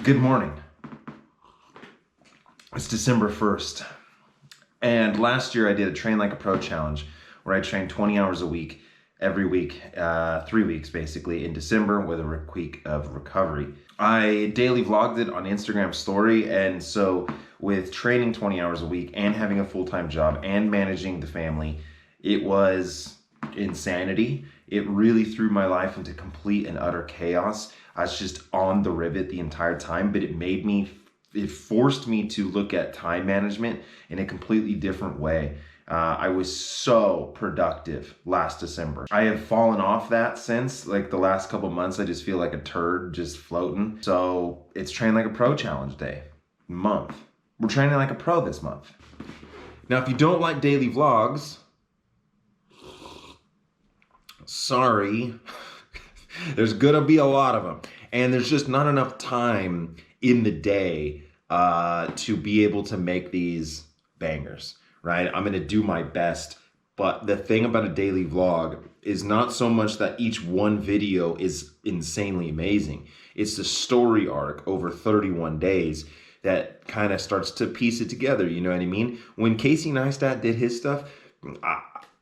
Good morning. It's December 1st. And last year I did a Train Like a Pro challenge where I trained 20 hours a week, every week, 3 weeks basically in December with a week of recovery. I daily vlogged it on Instagram story, and so with training 20 hours a week and having a full-time job and managing the family, it was insanity. It really threw my life into complete and utter chaos. I was just on the rivet the entire time, but it forced me to look at time management in a completely different way. I was so productive last December. I have fallen off that since, like the last couple months. I just feel like a turd just floating. So it's Train Like a Pro challenge day, month. We're training like a pro this month. Now, if you don't like daily vlogs, sorry, there's gonna be a lot of them. And there's just not enough time in the day to be able to make these bangers, right? I'm gonna do my best, but the thing about a daily vlog is not so much that each one video is insanely amazing. It's the story arc over 31 days that kind of starts to piece it together, you know what I mean? When Casey Neistat did his stuff,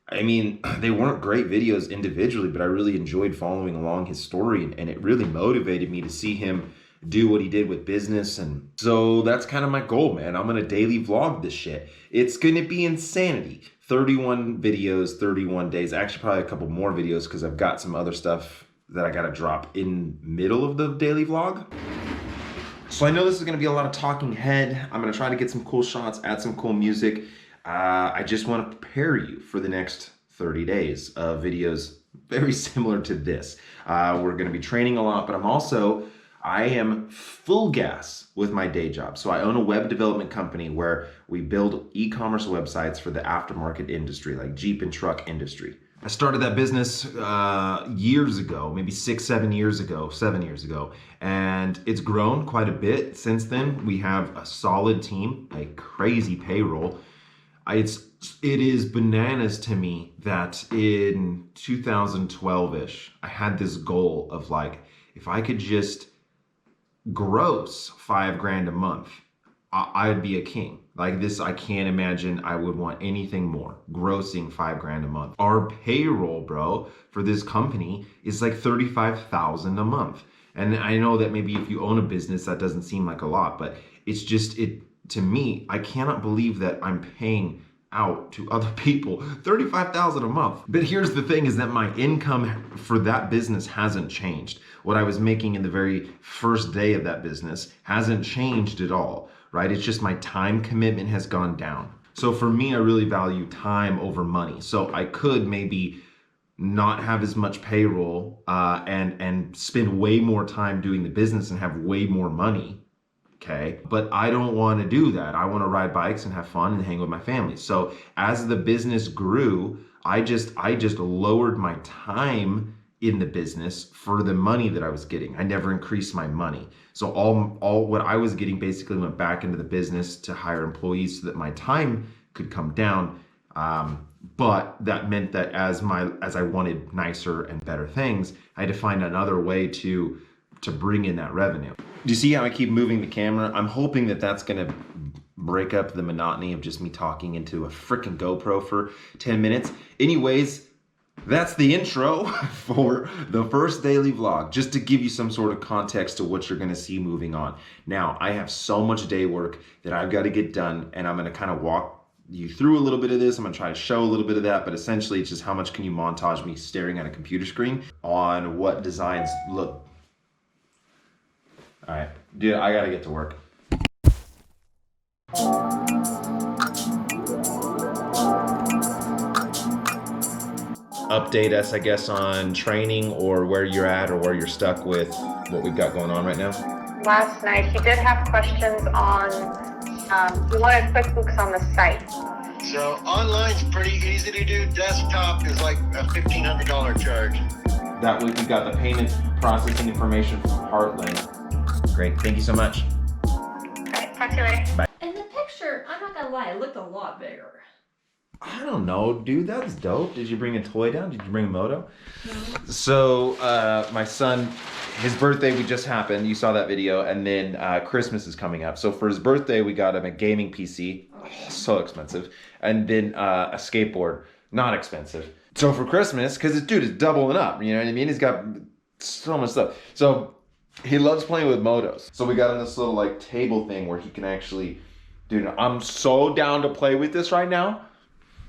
I mean, they weren't great videos individually, but I really enjoyed following along his story, and it really motivated me to see him do what he did with business. And so that's kind of my goal, man. I'm gonna daily vlog this shit. It's gonna be insanity. 31 videos, 31 days, actually probably a couple more videos because I've got some other stuff that I gotta drop in middle of the daily vlog. So I know this is gonna be a lot of talking head. I'm gonna try to get some cool shots, add some cool music. I just want to prepare you for the next 30 days of videos very similar to this. We're going to be training a lot, but I am full gas with my day job. So I own a web development company where we build e-commerce websites for the aftermarket industry, like Jeep and truck industry. I started that business years ago, maybe 7 years ago, and it's grown quite a bit since then. We have a solid team, a crazy payroll. It is bananas to me that in 2012-ish, I had this goal of like, if I could just gross $5 grand a month, I'd be a king. Like this, I can't imagine I would want anything more. Grossing $5 grand a month. Our payroll, bro, for this company is like $35,000 a month. And I know that maybe if you own a business, that doesn't seem like a lot, but it's just, to me, I cannot believe that I'm paying out to other people $35,000 a month. But here's the thing, is that my income for that business hasn't changed. What I was making in the very first day of that business hasn't changed at all, right? It's just my time commitment has gone down. So for me, I really value time over money. So I could maybe not have as much payroll and spend way more time doing the business and have way more money. Okay, but I don't want to do that. I want to ride bikes and have fun and hang with my family. So as the business grew, I just lowered my time in the business for the money that I was getting. I never increased my money. So all what I was getting basically went back into the business to hire employees so that my time could come down. But that meant that as I wanted nicer and better things, I had to find another way to bring in that revenue. Do you see how I keep moving the camera? I'm hoping that that's gonna break up the monotony of just me talking into a freaking GoPro for 10 minutes. Anyways, that's the intro for the first daily vlog, just to give you some sort of context to what you're gonna see moving on. Now, I have so much day work that I've gotta get done, and I'm gonna kind of walk you through a little bit of this. I'm gonna try to show a little bit of that, but essentially it's just how much can you montage me staring at a computer screen on what designs look. All right, dude, I gotta get to work. Update us, I guess, on training or where you're at or where you're stuck with what we've got going on right now. Last night, he did have questions on, he wanted QuickBooks on the site. So online's pretty easy to do. Desktop is like a $1,500 charge. That week we got the payment processing information from Heartland. Great, thank you so much. All right, talk to you later. Bye. In the picture, I'm not gonna lie, it looked a lot bigger. I don't know, dude, that's dope. Did you bring a toy down? Did you bring a moto? No. So my son his birthday we just happened. You saw that video, and then Christmas is coming up. So for his birthday, we got him a gaming PC, so expensive, and then a skateboard, not expensive. So for Christmas, because this dude is doubling up, you know what I mean? He's got so much stuff. So he loves playing with motos. So we got him this little like table thing where he can actually, dude, I'm so down to play with this right now.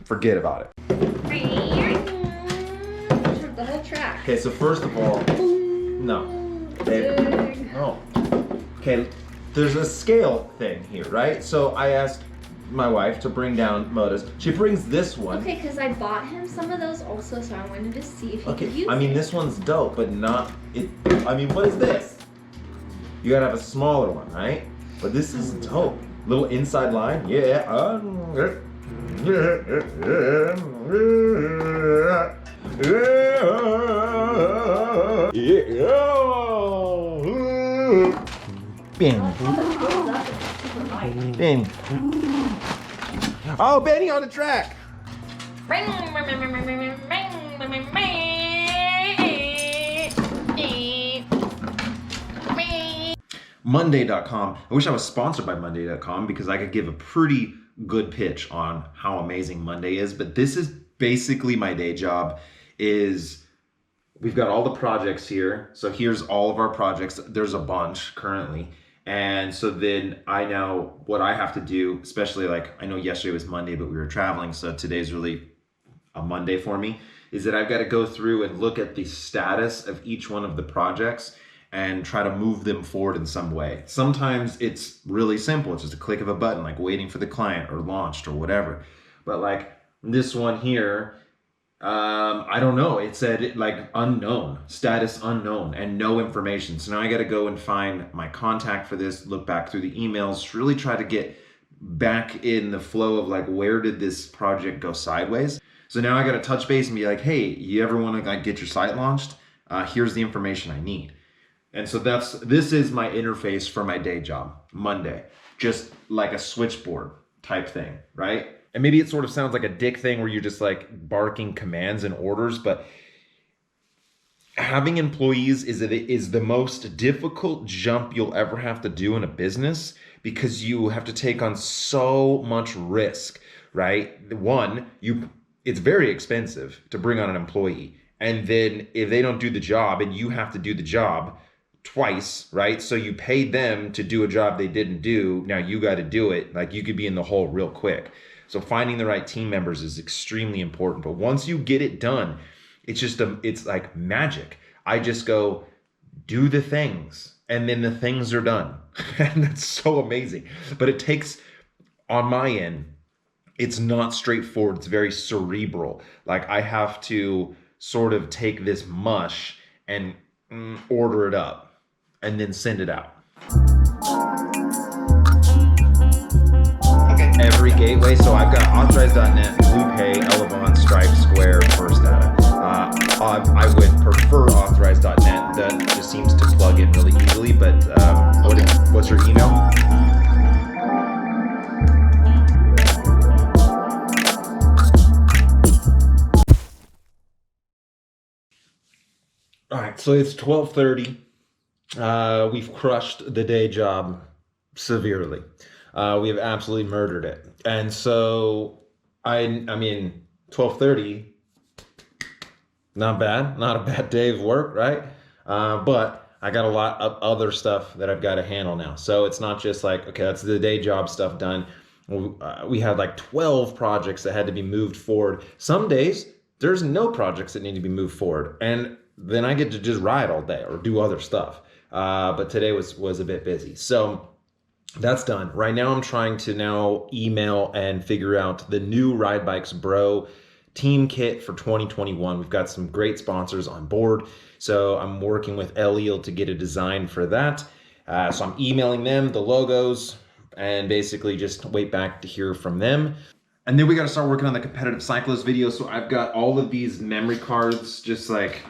Forget about it. The whole track. Okay, so first of all, no. Babe, no. Okay, there's a scale thing here, right? So I asked my wife to bring down motos. She brings this one. Okay, because I bought him some of those also, so I wanted to see if he could use I mean, it. this one's dope, but not it. I mean, what is this? You gotta have a smaller one, right? But this is dope. Little inside line, yeah. Ben. Oh, Benny on the track. Monday.com. I wish I was sponsored by Monday.com because I could give a pretty good pitch on how amazing Monday is. But this is basically my day job. We've got all the projects here. So here's all of our projects. There's a bunch currently. And so then what I have to do, especially like, I know yesterday was Monday, but we were traveling. So today's really a Monday for me, is that I've got to go through and look at the status of each one of the projects and try to move them forward in some way. Sometimes it's really simple. It's just a click of a button, like waiting for the client or launched or whatever. But like this one here, I don't know. It said like unknown, status unknown, and no information. So now I got to go and find my contact for this, look back through the emails, really try to get back in the flow of like, where did this project go sideways? So now I got to touch base and be like, hey, you ever want to like get your site launched? Here's the information I need. And so this is my interface for my day job, Monday, just like a switchboard type thing, right? And maybe it sort of sounds like a dick thing where you're just like barking commands and orders, but having employees is the most difficult jump you'll ever have to do in a business because you have to take on so much risk, right? One, it's very expensive to bring on an employee. And then if they don't do the job and you have to do the job twice, right? So you paid them to do a job they didn't do. Now you got to do it. Like you could be in the hole real quick. So finding the right team members is extremely important. But once you get it done, it's like magic. I just go do the things and then the things are done. And that's so amazing. But it takes, on my end, it's not straightforward. It's very cerebral. Like I have to sort of take this mush and order it up and then send it out. Every gateway, so I've got Authorize.net, BluePay, Elevon, Stripe, Square, First Data. I would prefer Authorize.net. That just seems to plug in really easily. But what's your email? All right, so it's 12:30. We've crushed the day job severely. We have absolutely murdered it. And so, I mean, 12:30, not bad. Not a bad day of work, right? But I got a lot of other stuff that I've got to handle now. So it's not just like, okay, that's the day job stuff done. We had like 12 projects that had to be moved forward. Some days, there's no projects that need to be moved forward. And then I get to just ride all day or do other stuff. But today was a bit busy. So that's done. Right now, I'm trying to now email and figure out the new Ride Bikes Bro team kit for 2021. We've got some great sponsors on board. So I'm working with Eliel to get a design for that. So I'm emailing them the logos and basically just wait back to hear from them. And then we got to start working on the competitive cyclist video. So I've got all of these memory cards, just like,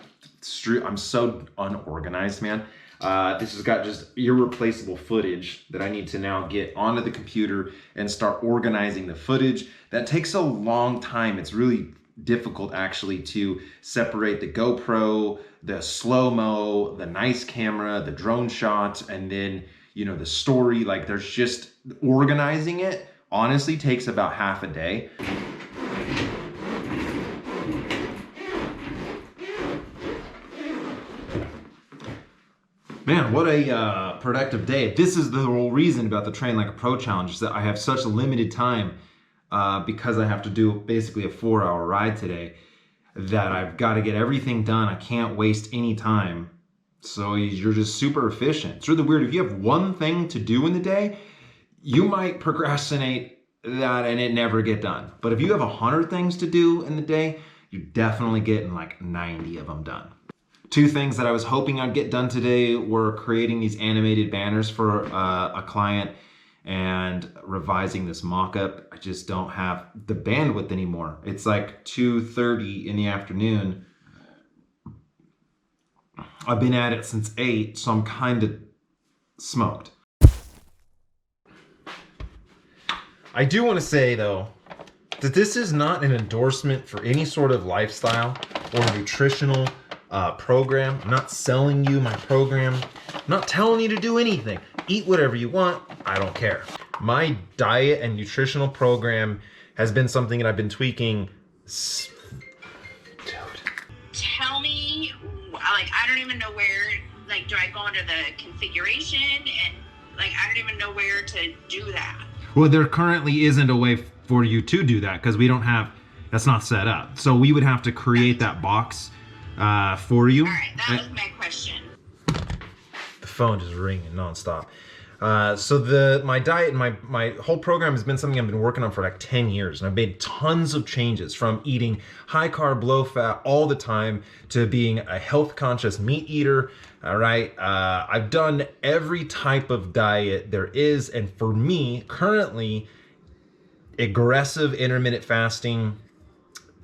I'm so unorganized, man. This has got just irreplaceable footage that I need to now get onto the computer and start organizing the footage. That takes a long time. It's really difficult actually to separate the GoPro, the slow-mo, the nice camera, the drone shots, and then, you know, the story. Like, there's just organizing it honestly takes about half a day. Man, what a productive day. This is the whole reason about the Train Like a Pro challenge, is that I have such a limited time because I have to do basically a 4-hour ride today, that I've got to get everything done. I can't waste any time. So you're just super efficient. It's really weird. If you have one thing to do in the day, you might procrastinate that and it never get done. But if you have 100 things to do in the day, you definitely getting like 90 of them done. 2 things that I was hoping I'd get done today were creating these animated banners for a client and revising this mock-up. I just don't have the bandwidth anymore. It's like 2:30 in the afternoon. I've been at it since 8, so I'm kind of smoked. I do want to say though, that this is not an endorsement for any sort of lifestyle or nutritional program. I'm not selling you my program. I'm not telling you to do anything. Eat whatever you want. I don't care. My diet and nutritional program has been something that I've been tweaking. Tell me, like, I don't even know where, like, do I go under the configuration? And, like, I don't even know where to do that. Well, there currently isn't a way for you to do that because we don't have, that's not set up. So we would have to create that box for you. All right, that was my question. The phone just ringing nonstop. So my diet and my whole program has been something I've been working on for like 10 years. And I've made tons of changes, from eating high carb, low fat all the time to being a health conscious meat eater. All right. I've done every type of diet there is. And for me, currently, aggressive intermittent fasting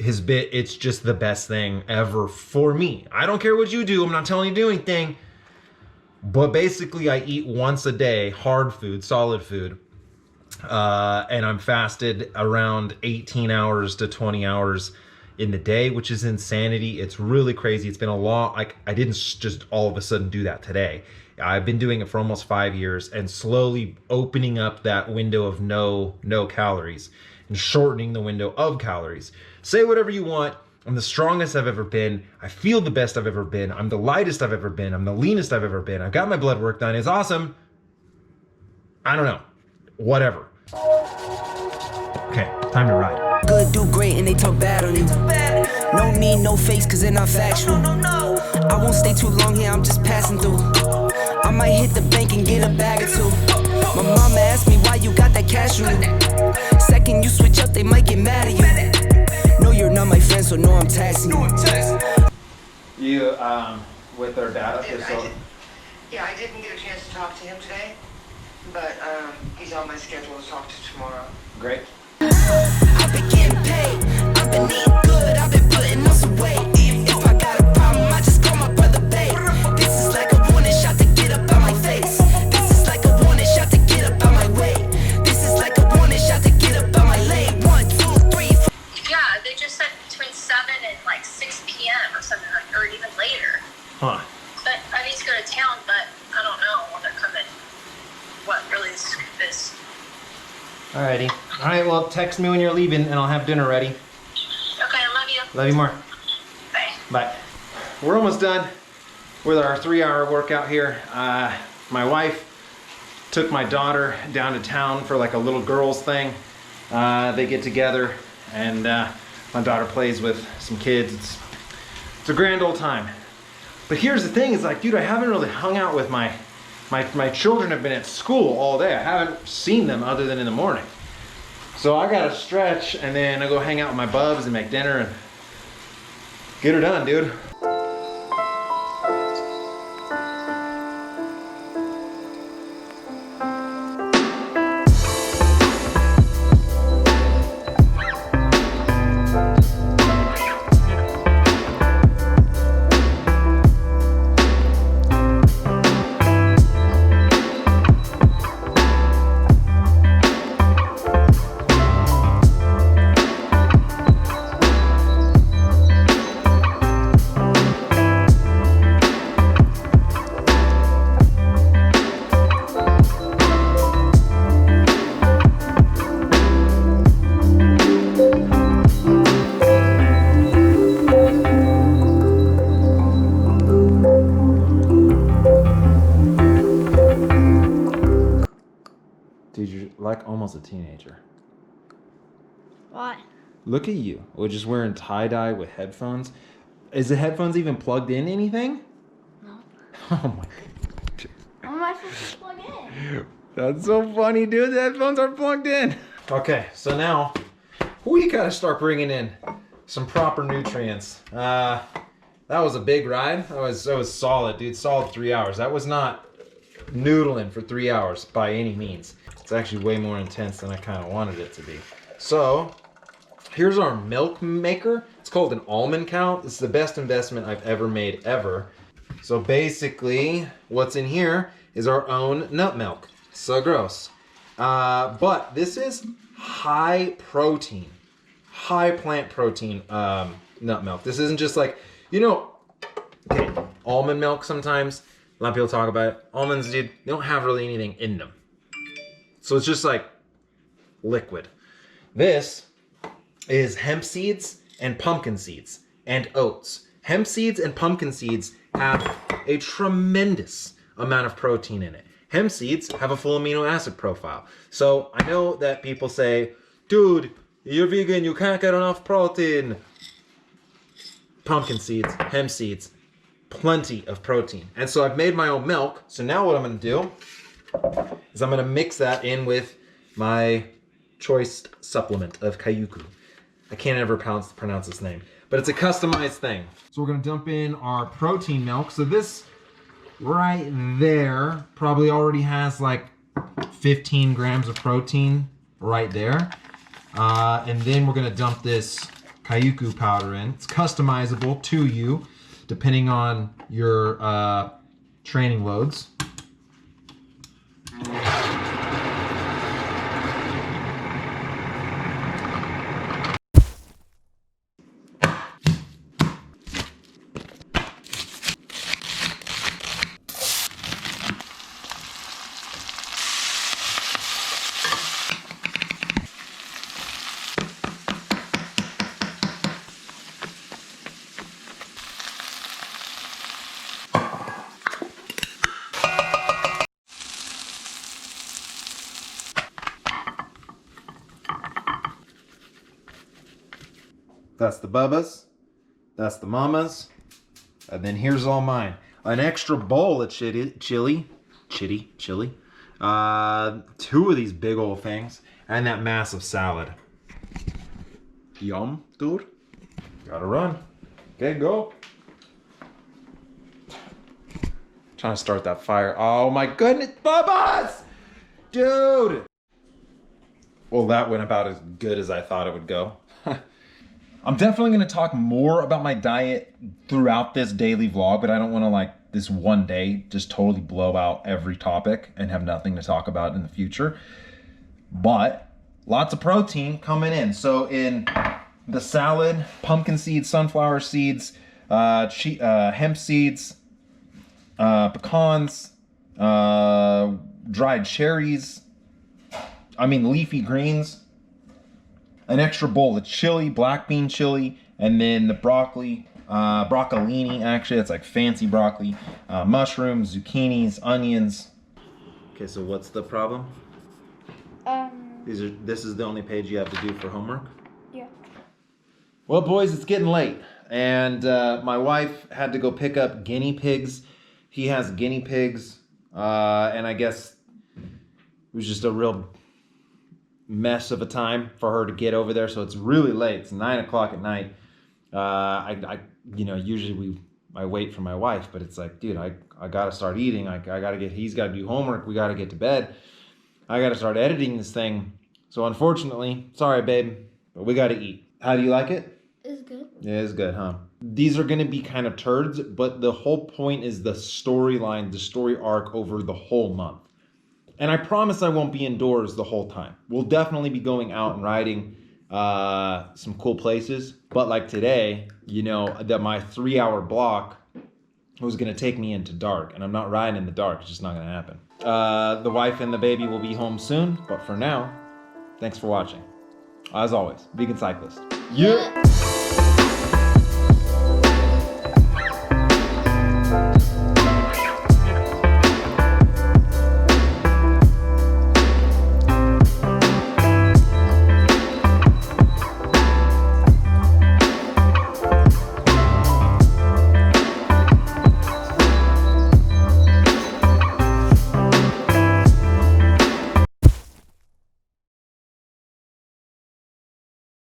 it's just the best thing ever for me. I don't care what you do. I'm not telling you to do anything. But basically, I eat once a day, hard food, solid food. And I'm fasted around 18 hours to 20 hours in the day, which is insanity. It's really crazy. It's been a long, like, I didn't just all of a sudden do that today. I've been doing it for almost 5 years and slowly opening up that window of no calories and shortening the window of calories. Say whatever you want. I'm the strongest I've ever been. I feel the best I've ever been. I'm the lightest I've ever been. I'm the leanest I've ever been. I've got my blood work done. It's awesome. I don't know. Whatever. Okay, time to ride. Good, do great, and they talk bad on you. No need, no face, cause they're not factual. I won't stay too long here, I'm just passing through. I might hit the bank and get a bag or 2. My mama asked me why you got that cash on you. Second you switch up, they might get mad at you. No, you're not my friend, so no, I'm taxing you. You, with our data? Yeah, I didn't get a chance to talk to him today, but he's on my schedule to talk to tomorrow. Great. I've been getting paid, I've been eating good, I've been putting on some weight. If I got a problem, I just call my brother babe. This is like a warning shot to get up out my face. This is like a warning shot to get up out my way. This is like a warning shot to get up out my lane. 1, 2, 3, 4. Yeah, they just said between 7 and like 6 p.m. or something, like, or even later. Huh. But I need to go to town, but I don't know when they're coming. What really the scoop is. Alrighty. Alright, well, text me when you're leaving and I'll have dinner ready. Okay, I love you. Love you more. Bye. Bye. We're almost done with our 3-hour workout here. My wife took my daughter down to town for like a little girls thing. They get together and my daughter plays with some kids. It's a grand old time. But here's the thing, is like, dude, I haven't really hung out with my children. Have been at school all day. I haven't seen them other than in the morning. So I gotta stretch and then I go hang out with my bubs and make dinner and get her done, dude. like almost a teenager. Why? Look at you. We're just wearing tie-dye with headphones. Is the headphones even plugged in anything? No. Oh my God. How am I supposed to plug in? That's so funny, dude. The headphones are plugged in. Okay, so now we gotta start bringing in some proper nutrients. That was a big ride. That was solid, dude. Solid 3 hours. That was not noodling for 3 hours by any means. It's actually way more intense than I kind of wanted it to be. So here's our milk maker. It's called an almond cow. It's the best investment I've ever made ever. So basically what's in here is our own nut milk. So gross. But this is high protein, high plant protein nut milk. This isn't just like, you know, okay, almond milk sometimes, a lot of people talk about it. Almonds, dude, they don't have really anything in them. So it's just like liquid. This is hemp seeds and pumpkin seeds and oats. Hemp seeds and pumpkin seeds have a tremendous amount of protein in it. Hemp seeds have a full amino acid profile. So I know that people say, dude, you're vegan, you can't get enough protein. Pumpkin seeds, hemp seeds, plenty of protein. And so I've made my own milk. So now what I'm gonna do is I'm gonna mix that in with my choice supplement of Kayuku. I can't ever pronounce this name, but it's a customized thing. So we're gonna dump in our protein milk. So this right there probably already has like 15 grams of protein right there. And then we're gonna dump this Kayuku powder in. It's customizable to you depending on your training loads. That's the Bubba's, that's the Mama's, and then here's all mine. An extra bowl of chili, 2 of these big old things, and that massive salad. Yum, dude. Gotta run. Okay, go. Trying to start that fire. Oh my goodness, Bubba's! Dude! Well, that went about as good as I thought it would go. I'm definitely going to talk more about my diet throughout this daily vlog, but I don't want to like this one day just totally blow out every topic and have nothing to talk about in the future. But lots of protein coming in. So in the salad, pumpkin seeds, sunflower seeds, hemp seeds, pecans, dried cherries, leafy greens, an extra bowl of chili, black bean chili, and then the broccoli, broccolini, actually, that's like fancy broccoli, mushrooms, zucchinis, onions. Okay, so what's the problem? This is the only page you have to do for homework? Yeah. Well, boys, it's getting late, and my wife had to go pick up guinea pigs. He has guinea pigs, and I guess it was just a real mess of a time for her to get over there, so it's really late. It's 9 o'clock at night. Usually I wait for my wife, but it's like, dude, I gotta start eating. He's gotta do homework. We gotta get to bed. I gotta start editing this thing. So unfortunately, sorry, babe, but we gotta eat. How do you like it? It's good. Yeah, it's good, huh? These are gonna be kind of turds, but the whole point is the storyline, the story arc over the whole month. And I promise I won't be indoors the whole time. We'll definitely be going out and riding some cool places. But like today, that my 3-hour block was gonna take me into dark, and I'm not riding in the dark. It's just not gonna happen. The wife and the baby will be home soon, but for now, thanks for watching. As always, Vegan Cyclist. Yeah.